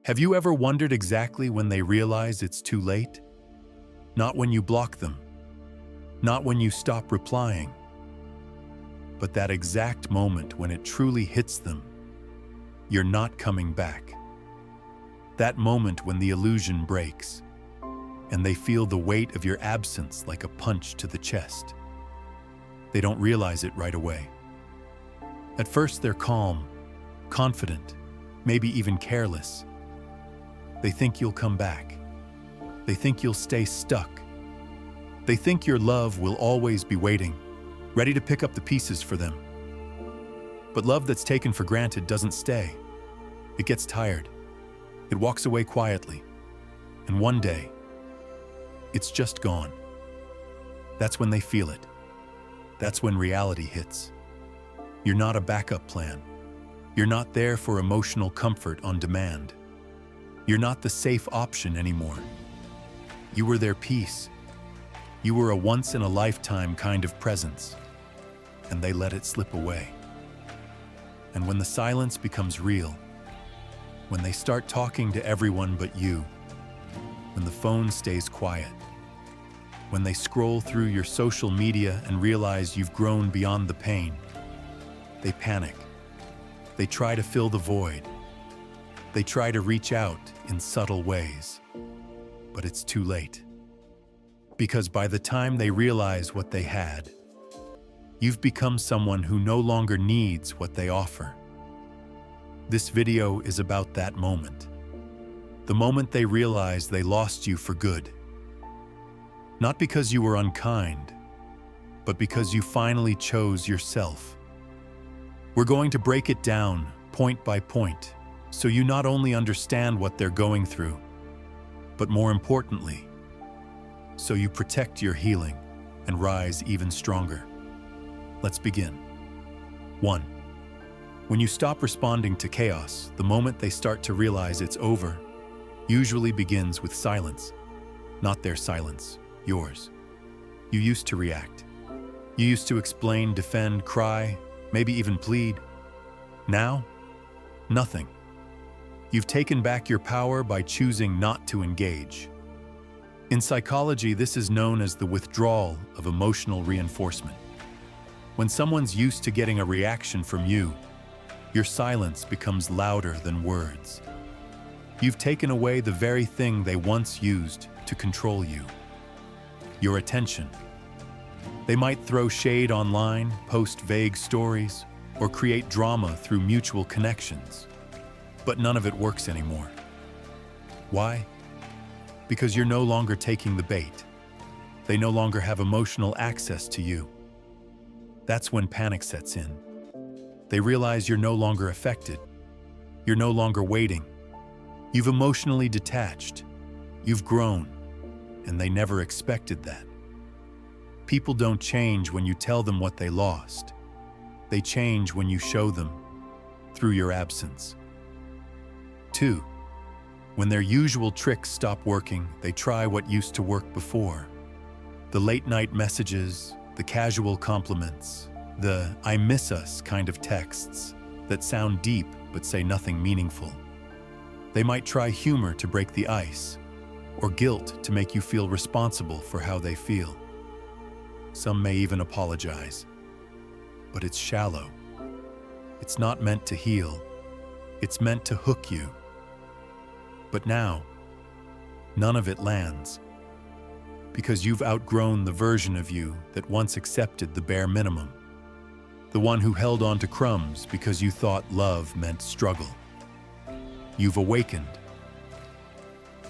Have you ever wondered exactly when they realize it's too late? Not when you block them, not when you stop replying, but that exact moment when it truly hits them. You're not coming back. That moment when the illusion breaks, and they feel the weight of your absence like a punch to the chest. They don't realize it right away. At first, they're calm, confident, maybe even careless. They think you'll come back. They think you'll stay stuck. They think your love will always be waiting, ready to pick up the pieces for them. But love that's taken for granted doesn't stay. It gets tired. It walks away quietly. And one day, it's just gone. That's when they feel it. That's when reality hits. You're not a backup plan. You're not there for emotional comfort on demand. You're not the safe option anymore. You were their peace. You were a once-in-a-lifetime kind of presence, and they let it slip away. And when the silence becomes real, when they start talking to everyone but you, when the phone stays quiet, when they scroll through your social media and realize you've grown beyond the pain, they panic. They try to fill the void. They try to reach out in subtle ways, but it's too late. Because by the time they realize what they had, you've become someone who no longer needs what they offer. This video is about that moment. The moment they realize they lost you for good. Not because you were unkind, but because you finally chose yourself. We're going to break it down, point by point, so you not only understand what they're going through, but more importantly, so you protect your healing and rise even stronger. Let's begin. 1. When you stop responding to chaos, the moment they start to realize it's over, usually begins with silence. Not their silence, yours. You used to react. You used to explain, defend, cry, maybe even plead. Now, nothing. You've taken back your power by choosing not to engage. In psychology, this is known as the withdrawal of emotional reinforcement. When someone's used to getting a reaction from you, your silence becomes louder than words. You've taken away the very thing they once used to control you: your attention. They might throw shade online, post vague stories, or create drama through mutual connections. But none of it works anymore. Why? Because you're no longer taking the bait. They no longer have emotional access to you. That's when panic sets in. They realize you're no longer affected. You're no longer waiting. You've emotionally detached. You've grown, and they never expected that. People don't change when you tell them what they lost. They change when you show them, through your absence. 2. When their usual tricks stop working, they try what used to work before. The late-night messages, the casual compliments, the "I miss us" kind of texts that sound deep but say nothing meaningful. They might try humor to break the ice, or guilt to make you feel responsible for how they feel. Some may even apologize. But it's shallow. It's not meant to heal. It's meant to hook you. But now, none of it lands. Because you've outgrown the version of you that once accepted the bare minimum. The one who held on to crumbs because you thought love meant struggle. You've awakened.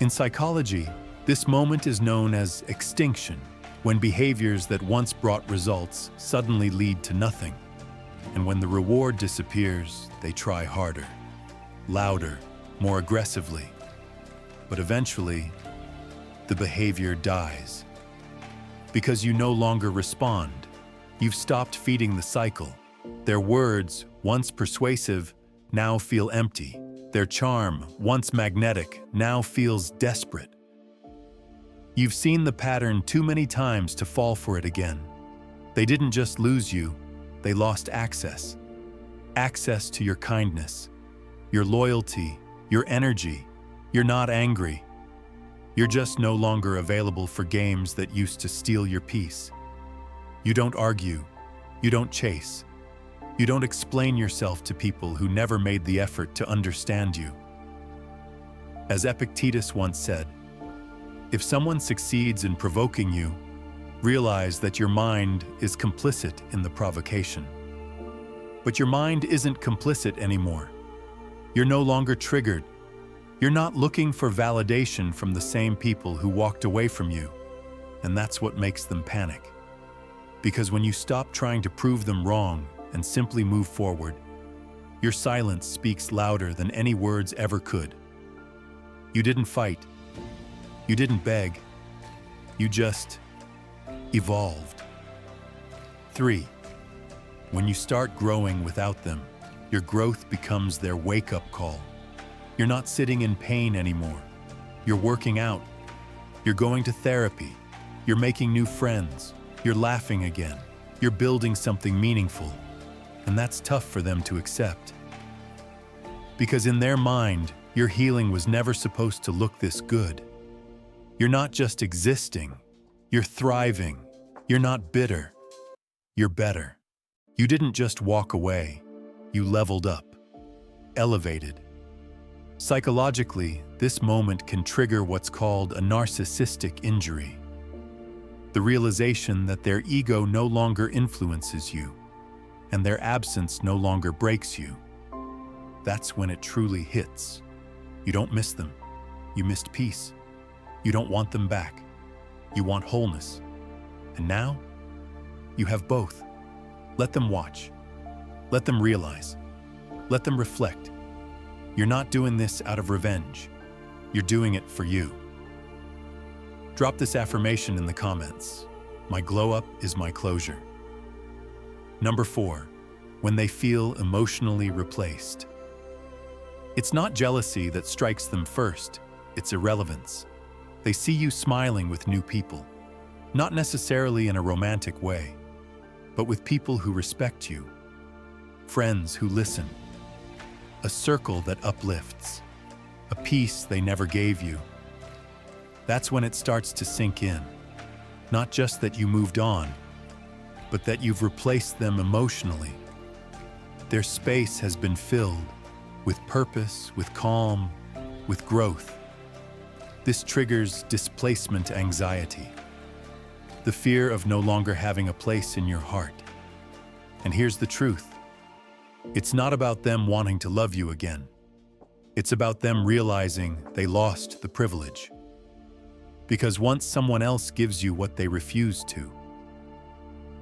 In psychology, this moment is known as extinction, when behaviors that once brought results suddenly lead to nothing. And when the reward disappears, they try harder, louder, more aggressively. But eventually, the behavior dies. Because you no longer respond. You've stopped feeding the cycle. Their words, once persuasive, now feel empty. Their charm, once magnetic, now feels desperate. You've seen the pattern too many times to fall for it again. They didn't just lose you, they lost access. Access to your kindness, your loyalty, your energy, You're not angry. You're just no longer available for games that used to steal your peace. You don't argue. You don't chase. You don't explain yourself to people who never made the effort to understand you. As Epictetus once said, if someone succeeds in provoking you, realize that your mind is complicit in the provocation. But your mind isn't complicit anymore. You're no longer triggered. You're not looking for validation from the same people who walked away from you, and that's what makes them panic. Because when you stop trying to prove them wrong and simply move forward, your silence speaks louder than any words ever could. You didn't fight. You didn't beg. You just evolved. 3. When you start growing without them, your growth becomes their wake-up call. You're not sitting in pain anymore. You're working out. You're going to therapy. You're making new friends. You're laughing again. You're building something meaningful. And that's tough for them to accept. Because in their mind, your healing was never supposed to look this good. You're not just existing. You're thriving. You're not bitter. You're better. You didn't just walk away. You leveled up, elevated. Psychologically, this moment can trigger what's called a narcissistic injury. The realization that their ego no longer influences you, and their absence no longer breaks you. That's when it truly hits. You don't miss them. You missed peace. You don't want them back. You want wholeness. And now, you have both. Let them watch. Let them realize. Let them reflect. You're not doing this out of revenge. You're doing it for you. Drop this affirmation in the comments. My glow-up is my closure. Number 4, when they feel emotionally replaced. It's not jealousy that strikes them first, it's irrelevance. They see you smiling with new people, not necessarily in a romantic way, but with people who respect you, friends who listen, a circle that uplifts, a peace they never gave you. That's when it starts to sink in. Not just that you moved on, but that you've replaced them emotionally. Their space has been filled with purpose, with calm, with growth. This triggers displacement anxiety, the fear of no longer having a place in your heart. And here's the truth. It's not about them wanting to love you again. It's about them realizing they lost the privilege. Because once someone else gives you what they refused to,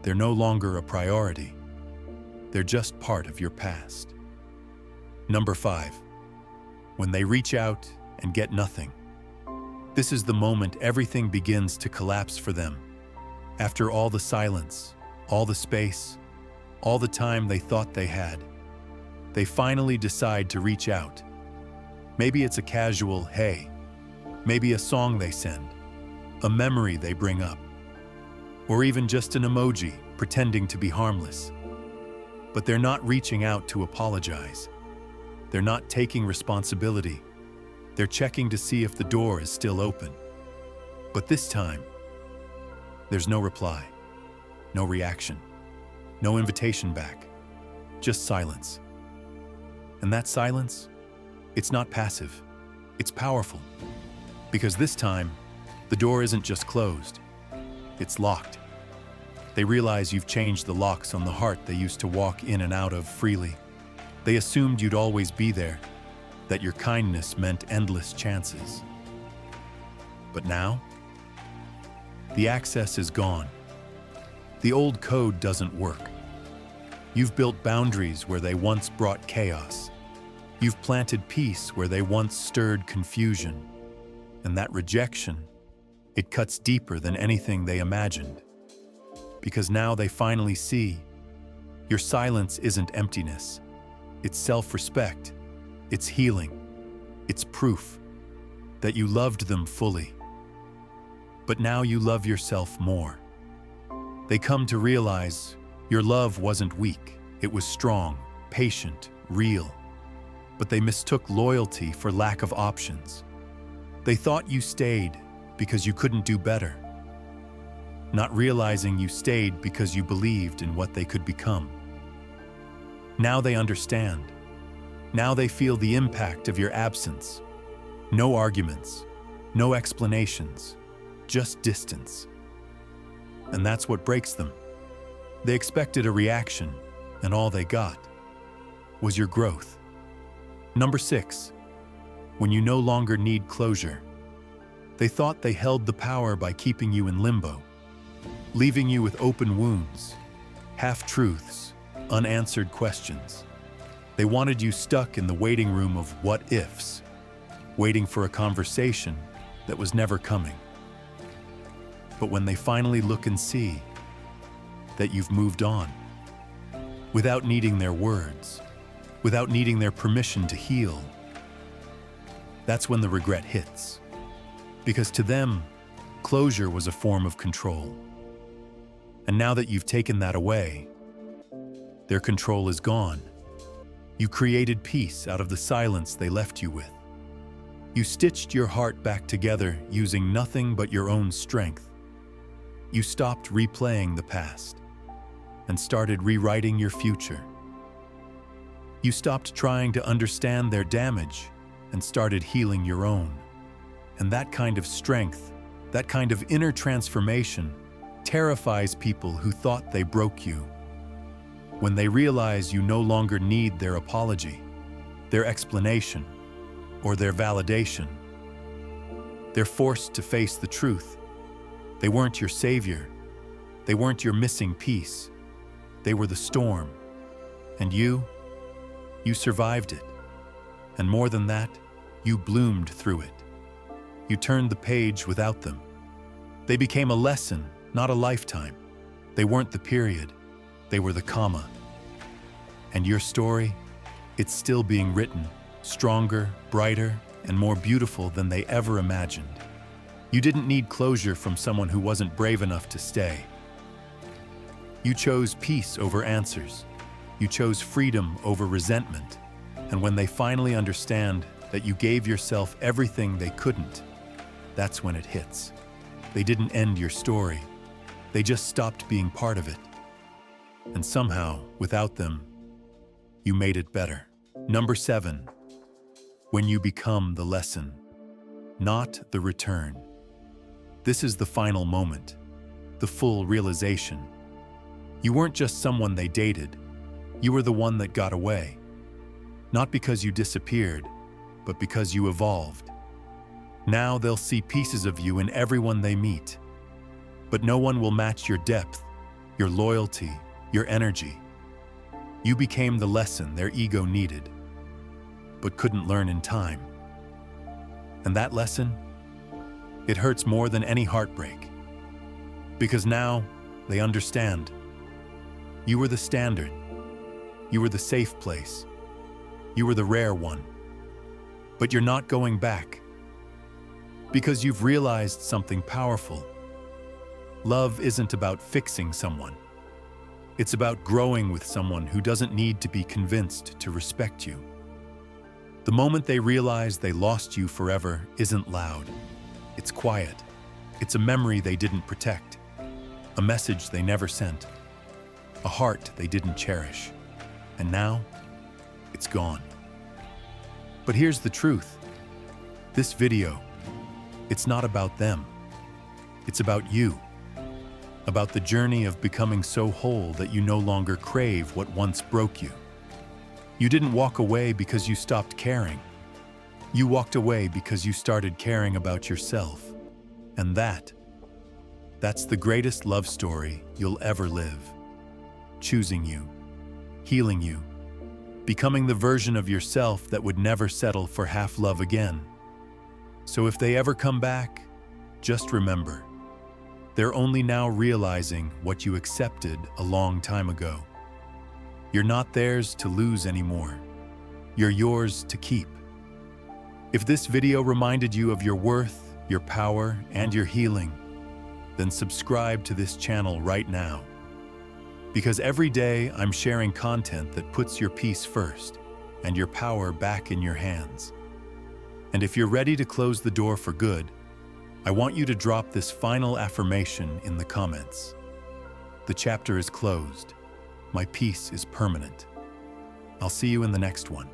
they're no longer a priority. They're just part of your past. Number 5, when they reach out and get nothing. This is the moment everything begins to collapse for them. After all the silence, all the space, all the time they thought they had, they finally decide to reach out. Maybe it's a casual hey, maybe a song they send, a memory they bring up, or even just an emoji pretending to be harmless. But they're not reaching out to apologize. They're not taking responsibility. They're checking to see if the door is still open. But this time, there's no reply, no reaction, no invitation back, just silence. And that silence, it's not passive, it's powerful. Because this time, the door isn't just closed, it's locked. They realize you've changed the locks on the heart they used to walk in and out of freely. They assumed you'd always be there, that your kindness meant endless chances. But now, the access is gone. The old code doesn't work. You've built boundaries where they once brought chaos. You've planted peace where they once stirred confusion. And that rejection, it cuts deeper than anything they imagined. Because now they finally see your silence isn't emptiness. It's self-respect. It's healing. It's proof that you loved them fully. But now you love yourself more. They come to realize your love wasn't weak. It was strong, patient, real. But they mistook loyalty for lack of options. They thought you stayed because you couldn't do better, not realizing you stayed because you believed in what they could become. Now they understand. Now they feel the impact of your absence. No arguments, no explanations, just distance. And that's what breaks them. They expected a reaction, and all they got was your growth. Number 6, when you no longer need closure. They thought they held the power by keeping you in limbo, leaving you with open wounds, half-truths, unanswered questions. They wanted you stuck in the waiting room of what-ifs, waiting for a conversation that was never coming. But when they finally look and see that you've moved on, without needing their words, without needing their permission to heal, that's when the regret hits. Because to them, closure was a form of control. And now that you've taken that away, their control is gone. You created peace out of the silence they left you with. You stitched your heart back together using nothing but your own strength. You stopped replaying the past and started rewriting your future. You stopped trying to understand their damage and started healing your own. And that kind of strength, that kind of inner transformation, terrifies people who thought they broke you. When they realize you no longer need their apology, their explanation, or their validation, they're forced to face the truth. They weren't your savior. They weren't your missing piece. They were the storm. And you survived it. And more than that, you bloomed through it. You turned the page without them. They became a lesson, not a lifetime. They weren't the period. They were the comma. And your story, it's still being written, stronger, brighter, and more beautiful than they ever imagined. You didn't need closure from someone who wasn't brave enough to stay. You chose peace over answers. You chose freedom over resentment. And when they finally understand that you gave yourself everything they couldn't, that's when it hits. They didn't end your story. They just stopped being part of it. And somehow, without them, you made it better. Number 7, when you become the lesson, not the return. This is the final moment, the full realization. You weren't just someone they dated. You were the one that got away. Not because you disappeared, but because you evolved. Now they'll see pieces of you in everyone they meet. But no one will match your depth, your loyalty, your energy. You became the lesson their ego needed, but couldn't learn in time. And that lesson, it hurts more than any heartbreak. Because now they understand. You were the standard. You were the safe place. You were the rare one. But you're not going back. Because you've realized something powerful. Love isn't about fixing someone. It's about growing with someone who doesn't need to be convinced to respect you. The moment they realize they lost you forever isn't loud. It's quiet. It's a memory they didn't protect. A message they never sent. A heart they didn't cherish. And now, it's gone. But here's the truth. This video, it's not about them. It's about you. About the journey of becoming so whole that you no longer crave what once broke you. You didn't walk away because you stopped caring. You walked away because you started caring about yourself. And that's the greatest love story you'll ever live. Choosing you, healing you, becoming the version of yourself that would never settle for half love again. So if they ever come back, just remember, they're only now realizing what you accepted a long time ago. You're not theirs to lose anymore. You're yours to keep. If this video reminded you of your worth, your power, and your healing, then subscribe to this channel right now. Because every day I'm sharing content that puts your peace first and your power back in your hands. And if you're ready to close the door for good, I want you to drop this final affirmation in the comments. The chapter is closed. My peace is permanent. I'll see you in the next one.